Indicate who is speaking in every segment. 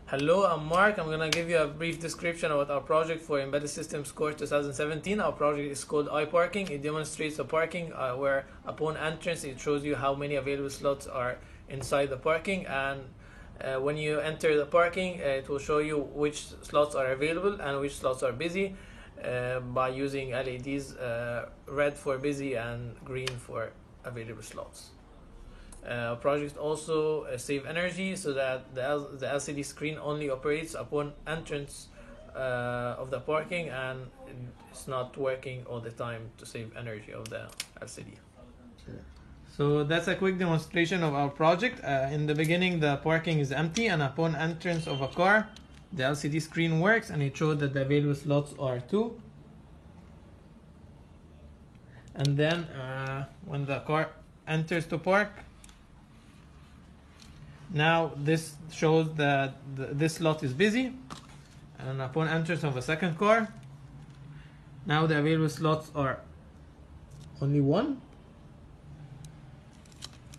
Speaker 1: Hello, I'm Mark. I'm going to give you a brief description about our project for Embedded Systems Course 2017. Our project is called iParking. It demonstrates the parking where upon entrance it shows you how many available slots are inside the parking, and when you enter the parking it will show you which slots are available and which slots are busy by using LEDs, red for busy and green for available slots. Project also save energy so that the LCD screen only operates upon entrance of the parking, and it's not working all the time to save energy of the LCD. So that's a quick demonstration of our project. In the beginning the parking is empty, and upon entrance of a car the LCD screen works and it showed that the available slots are 2. And then when the car enters to park, now this shows that this slot is busy, and upon entrance of a second car, now the available slots are only 1.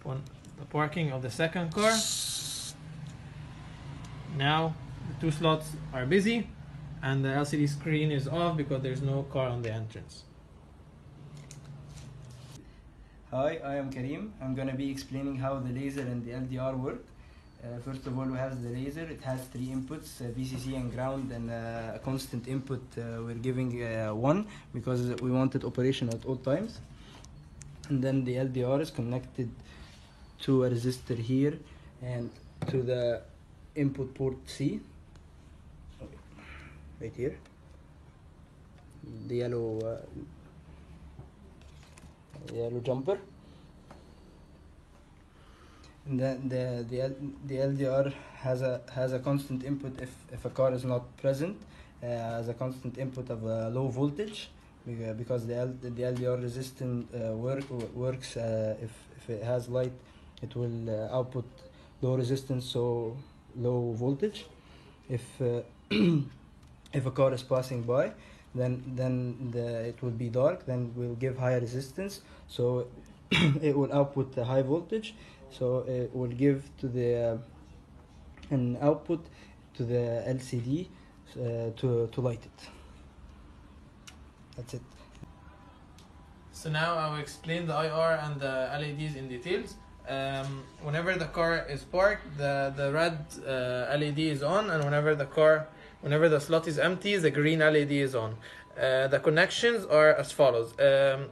Speaker 1: Upon the parking of the second car, now the 2 slots are busy and the LCD screen is off because there's no car on the entrance.
Speaker 2: Hi, I am Karim. I'm going to be explaining how the laser and the LDR work. First of all, we have the laser. It has 3 inputs, VCC and ground, and a constant input. We're giving 1 because we wanted operation at all times. And then the LDR is connected to a resistor here and to the input port C, right here, the yellow jumper. And then the LDR has a constant input if a car is not present, has a constant input of low voltage, because the LDR resistance works if it has light, it will output low resistance, so low voltage. If if a car is passing by, then it will be dark, then we'll give higher resistance, so it will output a high voltage, so it will give to the an output to the LCD to light it. That's it.
Speaker 1: So now I will explain the IR and the LEDs in details. Whenever the car is parked, the red LED is on, and whenever the slot is empty, the green LED is on. The connections are as follows.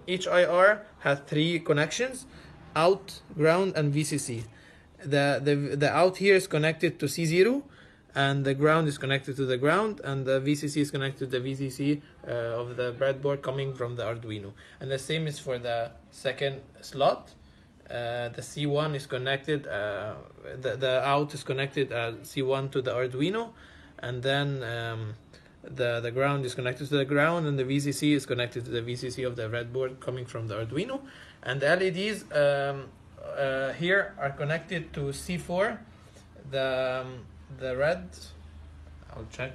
Speaker 1: Each IR has 3 connections: out, ground, and VCC. The out here is connected to C0, and the ground is connected to the ground, and the VCC is connected to the VCC of the breadboard coming from the Arduino. And the same is for the second slot. The C1 is connected, the out is connected C1 to the Arduino, and then the ground is connected to the ground, and the VCC is connected to the VCC of the breadboard coming from the Arduino. And the LEDs here are connected to C4. The red, I'll check.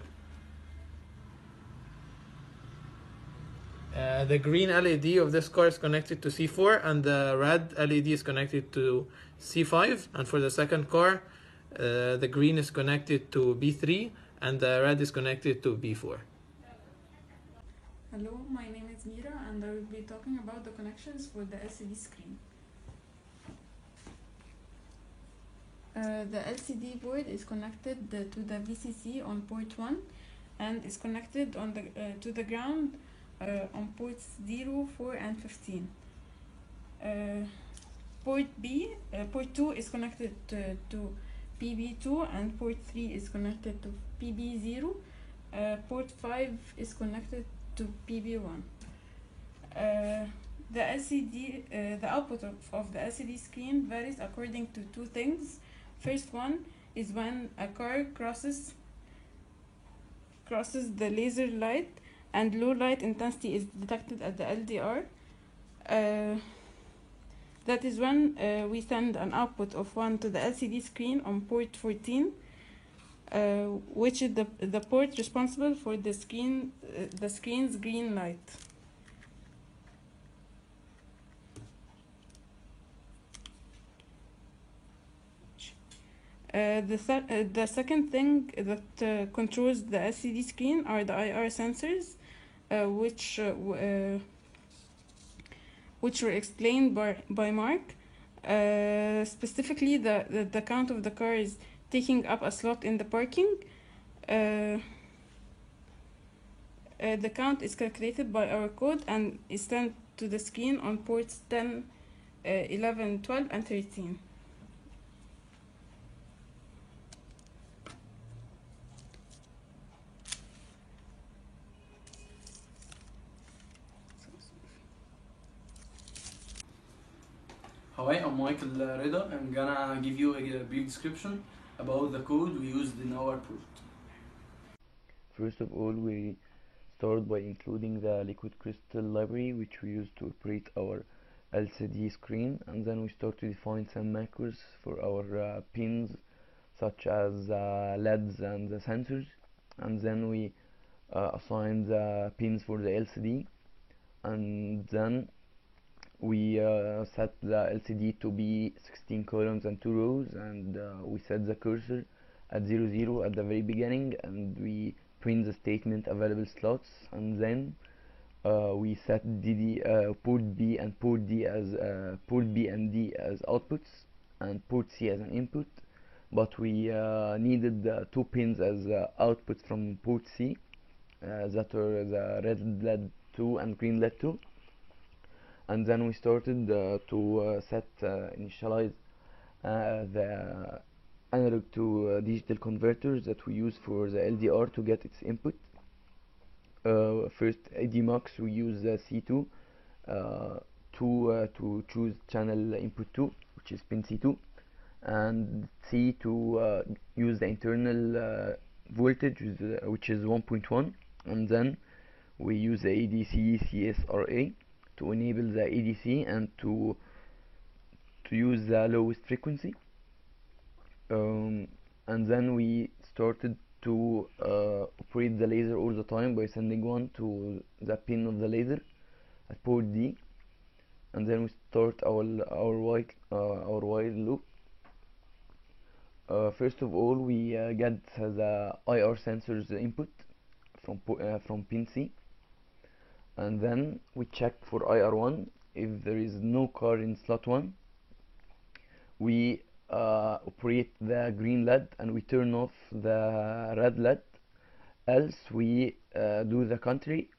Speaker 1: The green LED of this car is connected to C4, and the red LED is connected to C5. And for the second car, the green is connected to B3 and the red is connected to B4.
Speaker 3: Hello, my name is Mira, and I will be talking about the connections for the LCD screen. The LCD board is connected to the VCC on port 1 and is connected on to the ground on ports 0, 4 and 15. Port 2 is connected to PB2 and port 3 is connected to PB0. Port 5 is connected to PB1. The output of the LCD screen varies according to 2 things. First one is when a car crosses the laser light and low light intensity is detected at the LDR. That is when we send an output of 1 to the LCD screen on port 14, which is the port responsible for the screen's green light. The second thing that controls the LCD screen are the IR sensors, which were explained by Mark. Specifically, the count of the cars taking up a slot in the parking. The count is calculated by our code and is sent to the screen on ports 10, 11, 12, and 13.
Speaker 4: Hi, I'm Michael Reda. I'm gonna give you a brief description about the code we used in our project.
Speaker 5: First of all, we start by including the liquid crystal library which we use to operate our LCD screen, and then we start to define some macros for our pins such as LEDs and the sensors, and then we assign the pins for the LCD, and then we set the LCD to be 16 columns and 2 rows, and we set the cursor at 00 at the very beginning, and we print the statement available slots, and then we set port B and port D as port B and D as outputs and port C as an input, but we needed 2 pins as outputs from port C, that are the red LED 2 and green LED 2. And then we started to initialize the analog to digital converters that we use for the LDR to get its input. First, ADMUX, we use C2 to choose channel input 2, which is pin C2, and C to use the internal voltage, which is 1.1, and then we use the ADC CSRA to enable the ADC and to use the lowest frequency, and then we started to operate the laser all the time by sending one to the pin of the laser at port D, and then we start our while loop. First of all, we get the IR sensors input from pin C, and then we check for IR1. If there is no car in slot 1, we operate the green LED and we turn off the red LED, else we do the contrary.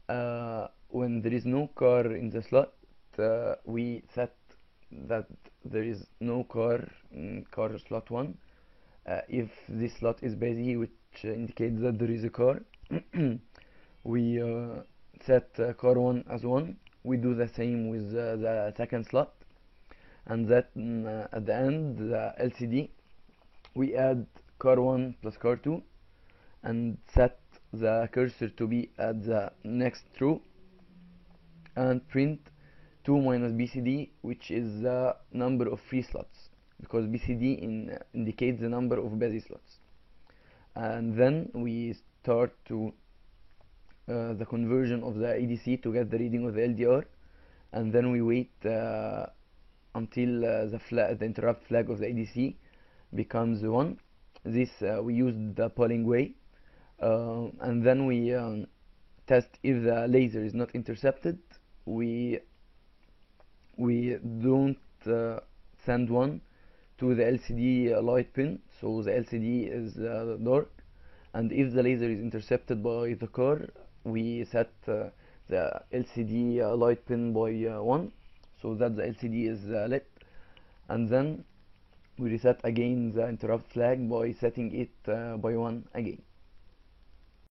Speaker 5: When there is no car in the slot, we set that there is no car in car slot 1. If this slot is busy, which indicates that there is a car, we set car 1 as 1. We do the same with the second slot, and that at the end, the LCD, we add car 1 plus car 2 and set the cursor to be at the next row and print 2 minus BCD, which is the number of free slots, because BCD indicates the number of busy slots. And then we start to the conversion of the ADC to get the reading of the LDR, and then we wait until the interrupt flag of the ADC becomes 1. This we use the polling way, and then we test if the laser is not intercepted. We don't send one to the LCD light pin, so the LCD is dark, and if the laser is intercepted by the car, we set the LCD light pin by 1, so that the LCD is lit, and then we reset again the interrupt flag by setting it by 1 again.